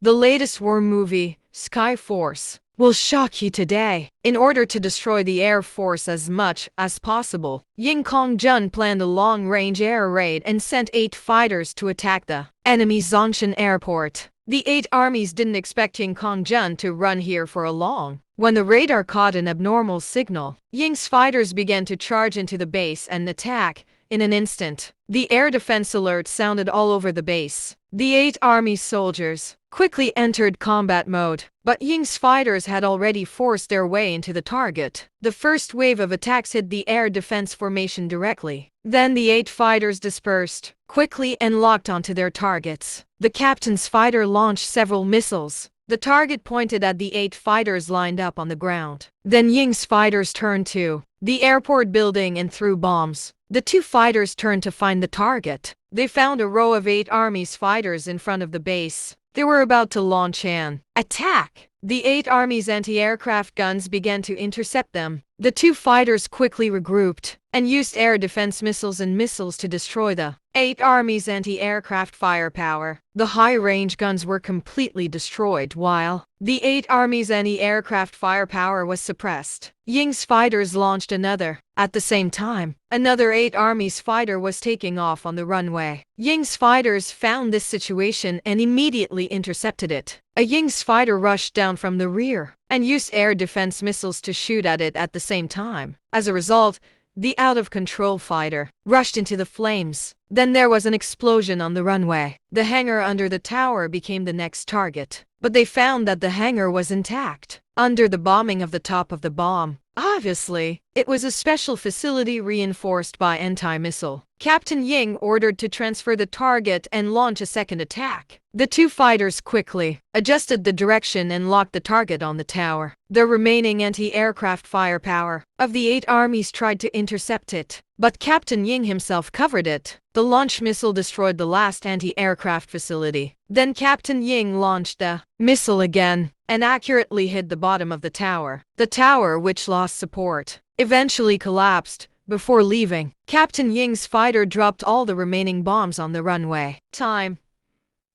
The latest war movie, Sky Force, will shock you today. In order to destroy the Air Force as much as possible, Ying Kongjun planned a long-range air raid and sent 8 fighters to attack the enemy Zhongshan airport. The 8 armies didn't expect Ying Kongjun to run here for a long. When the radar caught an abnormal signal, Ying's fighters began to charge into the base and attack. In an instant, the air defense alert sounded all over the base. The 8 army soldiers quickly entered combat mode, but Ying's fighters had already forced their way into the target. The first wave of attacks hit the air defense formation directly. Then the 8 fighters dispersed quickly and locked onto their targets. The captain's fighter launched several missiles. The target pointed at the 8 fighters lined up on the ground. Then Ying's fighters turned to the airport building and threw bombs. The 2 fighters turned to find the target. They found a row of 8 army's fighters in front of the base. They were about to launch an attack. The 8 army's anti-aircraft guns began to intercept them. The 2 fighters quickly regrouped and used air defense missiles to destroy the 8 army's anti-aircraft firepower. The high-range guns were completely destroyed while the 8 army's anti-aircraft firepower was suppressed. Ying's fighters launched another. At the same time, another 8 army's fighter was taking off on the runway. Ying's fighters found this situation and immediately intercepted it. A Ying's fighter rushed down from the rear and used air defense missiles to shoot at it at the same time. As a result, the out-of-control fighter rushed into the flames. Then there was an explosion on the runway. The hangar under the tower became the next target, but they found that the hangar was intact. Under the bombing of the top of the bomb, obviously, it was a special facility reinforced by anti-missile. Captain Ying ordered to transfer the target and launch a second attack. The 2 fighters quickly adjusted the direction and locked the target on the tower. The remaining anti-aircraft firepower of the 8 armies tried to intercept it, but Captain Ying himself covered it. The launch missile destroyed the last anti-aircraft facility. Then Captain Ying launched the missile again and accurately hit the bottom of the tower. The tower, which lost support, eventually collapsed. Before leaving, Captain Ying's fighter dropped all the remaining bombs on the runway.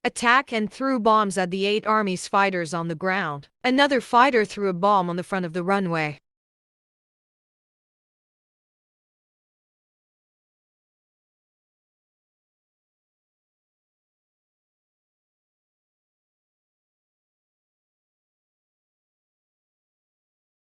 Attack and threw bombs at the 8 army's fighters on the ground. Another fighter threw a bomb on the front of the runway.